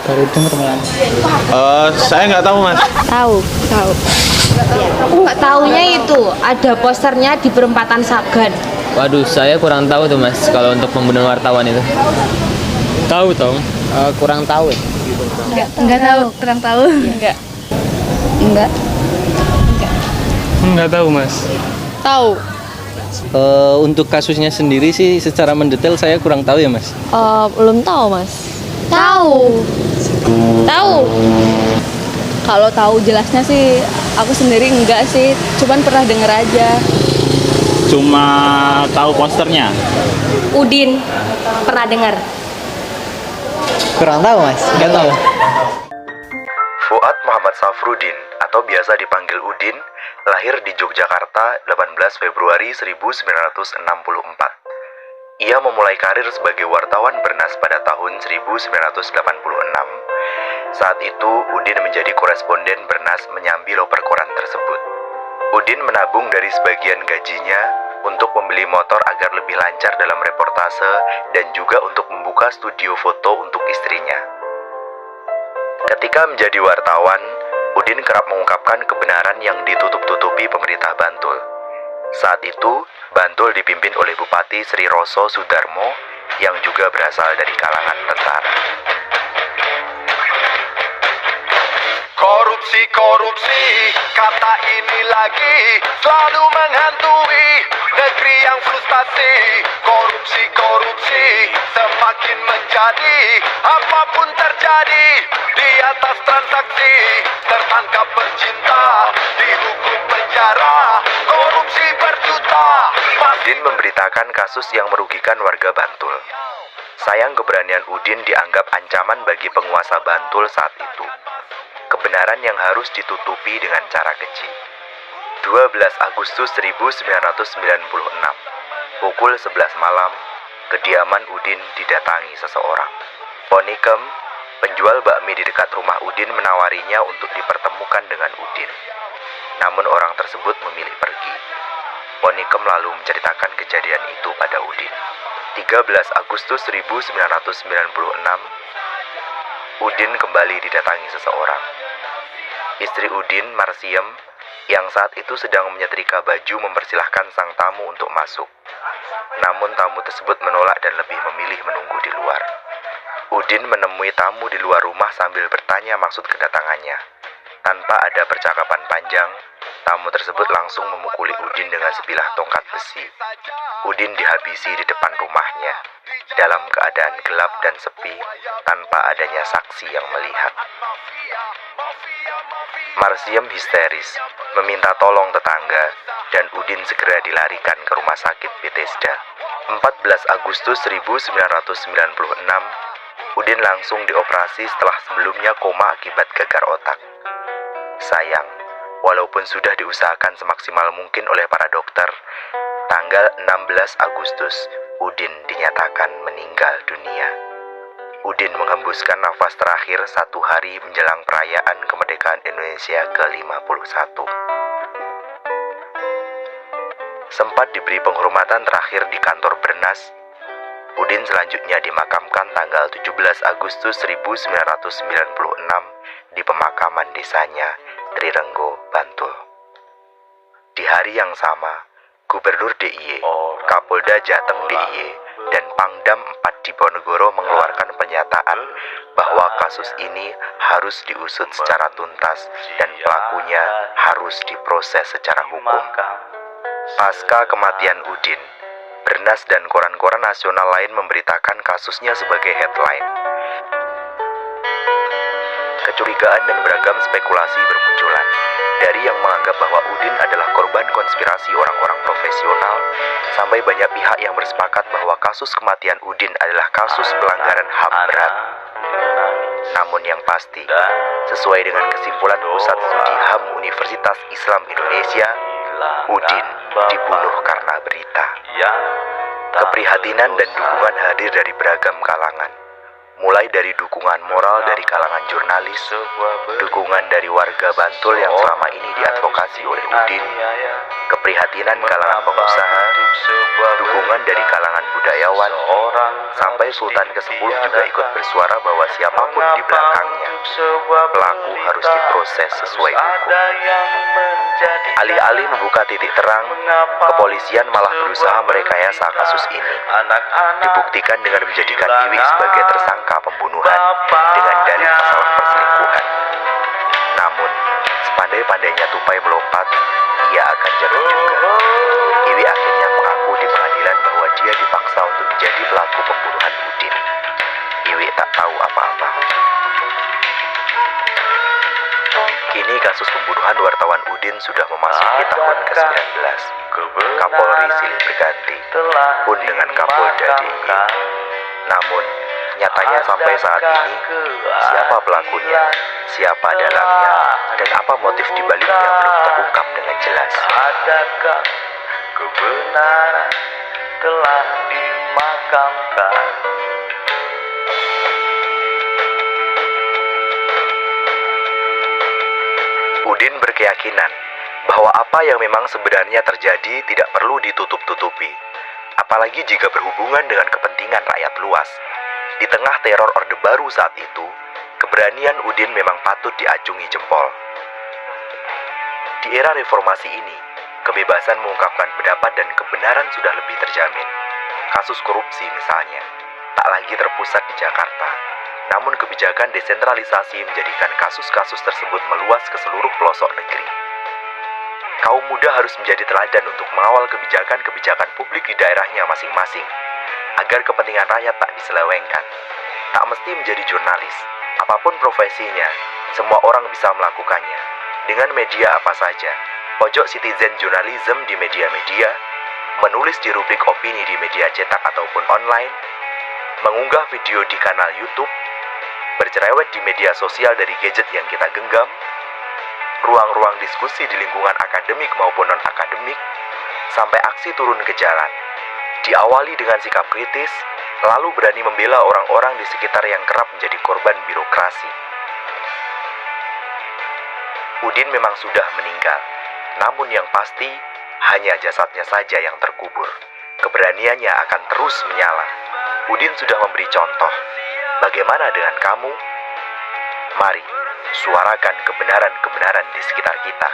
Baru dengar malah. Saya nggak tahu mas. Tahu. Aku nggak taunya itu ada posternya di perempatan Sagan. Waduh, saya kurang tahu tuh mas kalau untuk pembunuhan wartawan itu. Tahu tahu. Kurang tahu ya. Enggak tahu, kurang tahu. Enggak. Nggak tahu mas. Tahu. Untuk kasusnya sendiri sih secara mendetail saya kurang tahu ya mas. Belum tahu, Mas. Tahu. Kalau tahu jelasnya sih aku sendiri enggak sih, cuman pernah denger aja. Cuma tahu posternya. Udin pernah dengar? Kurang tahu mas, nggak tahu. Fuad Muhammad Safrudin atau biasa dipanggil Udin lahir di Yogyakarta 18 Februari 1964. Ia memulai karir sebagai wartawan Bernas pada tahun 1986. Saat itu, Udin menjadi koresponden Bernas menyambi loper koran tersebut. Udin menabung dari sebagian gajinya untuk membeli motor agar lebih lancar dalam reportase dan juga untuk membuka studio foto untuk istrinya. Ketika menjadi wartawan, Udin kerap mengungkapkan kebenaran yang ditutup-tutupi pemerintah Bantul. Saat itu, Bantul dipimpin oleh Bupati Sri Roso Sudarmo yang juga berasal dari kalangan tentara. Korupsi, kata ini lagi selalu menghantui negeri yang frustasi. Korupsi, semakin menjadi apapun terjadi di atas transaksi. Tertangkap bercinta, dihukum penjara, korupsi berjuta. Udin memberitakan kasus yang merugikan warga Bantul. Sayang keberanian Udin dianggap ancaman bagi penguasa Bantul saat itu. Kebenaran yang harus ditutupi dengan cara keji. 12 Agustus 1996, pukul 11 malam, kediaman Udin didatangi seseorang. Ponikem, penjual bakmi di dekat rumah Udin menawarinya untuk dipertemukan dengan Udin. Namun orang tersebut memilih pergi. Ponikem lalu menceritakan kejadian itu pada Udin. 13 Agustus 1996, Udin kembali didatangi seseorang. Istri Udin, Marsiem, yang saat itu sedang menyetrika baju mempersilahkan sang tamu untuk masuk. Namun tamu tersebut menolak dan lebih memilih menunggu di luar. Udin menemui tamu di luar rumah sambil bertanya maksud kedatangannya. Tanpa ada percakapan panjang, tamu tersebut langsung memukuli Udin dengan sebilah tongkat besi. Udin dihabisi di depan rumahnya, dalam keadaan gelap dan sepi, tanpa adanya saksi yang melihat. Marsiem histeris, meminta tolong tetangga, dan Udin segera dilarikan ke rumah sakit Bethesda. 14 Agustus 1996, Udin langsung dioperasi setelah sebelumnya koma akibat gagar otak. Sayang, walaupun sudah diusahakan semaksimal mungkin oleh para dokter, tanggal 16 Agustus, Udin dinyatakan meninggal dunia. Udin menghembuskan nafas terakhir 1 hari menjelang perayaan kemerdekaan Indonesia ke-51. Sempat diberi penghormatan terakhir di kantor Bernas, Udin selanjutnya dimakamkan tanggal 17 Agustus 1996 di pemakaman desanya Trirenggo, Bantul. Di hari yang sama, Gubernur DIY, Kapolda Jateng DIY, dan Pangdam 4 Diponegoro mengeluarkan pernyataan bahwa kasus ini harus diusut secara tuntas dan pelakunya harus diproses secara hukum. Pasca kematian Udin, Bernas dan koran-koran nasional lain memberitakan kasusnya sebagai headline. Kecurigaan dan beragam spekulasi bermunculan. Dari yang menganggap bahwa Udin adalah korban konspirasi orang-orang profesional, sampai banyak pihak yang bersepakat bahwa kasus kematian Udin adalah kasus pelanggaran HAM berat. Namun yang pasti, sesuai dengan kesimpulan Pusat Studi HAM Universitas Islam Indonesia, Udin dibunuh karena berita. Keprihatinan dan dukungan hadir dari beragam kalangan. Mulai dari dukungan moral dari kalangan jurnalis, dukungan dari warga Bantul yang selama ini diadvokasi oleh Udin, keprihatinan keprihatinan kalangan pengusaha, dukungan dari kalangan budayawan, sampai Sultan ke-10 juga ikut bersuara bahwa siapapun di belakangnya, pelaku harus diproses sesuai hukum. Alih-alih membuka titik terang, kepolisian malah berusaha merekayasa kasus ini. Dibuktikan dengan menjadikan Iwi sebagai tersangka pembunuhan dengan dalih masalah perselingkuhan. Namun, sepandai-pandainya tupai melompat, ia akan jatuh juga. Iwi akhirnya mengaku di pengadilan bahwa dia dipaksa untuk menjadi pelaku pembunuhan Udin. Iwi tak tahu apa-apa. Kini kasus pembunuhan wartawan Udin sudah memasuki tahun ke-19. Kapolri silih berganti, pun dengan Kapolda DIY. Namun, nyatanya sampai saat ini, siapa pelakunya, siapa dalangnya, dan apa motif dibaliknya belum terungkap dengan jelas. Adakah kebenaran telah dimakamkan? Udin berkeyakinan bahwa apa yang memang sebenarnya terjadi tidak perlu ditutup-tutupi, apalagi jika berhubungan dengan kepentingan rakyat luas. Di tengah teror Orde Baru saat itu, keberanian Udin memang patut diacungi jempol. Di era reformasi ini, kebebasan mengungkapkan pendapat dan kebenaran sudah lebih terjamin. Kasus korupsi misalnya, tak lagi terpusat di Jakarta. Namun kebijakan desentralisasi menjadikan kasus-kasus tersebut meluas ke seluruh pelosok negeri. Kaum muda harus menjadi teladan untuk mengawal kebijakan-kebijakan publik di daerahnya masing-masing, agar kepentingan rakyat tak diselewengkan. Tak mesti menjadi jurnalis, apapun profesinya, semua orang bisa melakukannya. Dengan media apa saja, pojok citizen journalism di media-media, menulis di rubrik opini di media cetak ataupun online, mengunggah video di kanal YouTube, bercerewet di media sosial dari gadget yang kita genggam, ruang-ruang diskusi di lingkungan akademik maupun non-akademik, sampai aksi turun ke jalan. Diawali dengan sikap kritis, lalu berani membela orang-orang di sekitar yang kerap menjadi korban birokrasi. Udin memang sudah meninggal, namun yang pasti hanya jasadnya saja yang terkubur. Keberaniannya akan terus menyala. Udin sudah memberi contoh. Bagaimana dengan kamu? Mari, suarakan kebenaran-kebenaran di sekitar kita.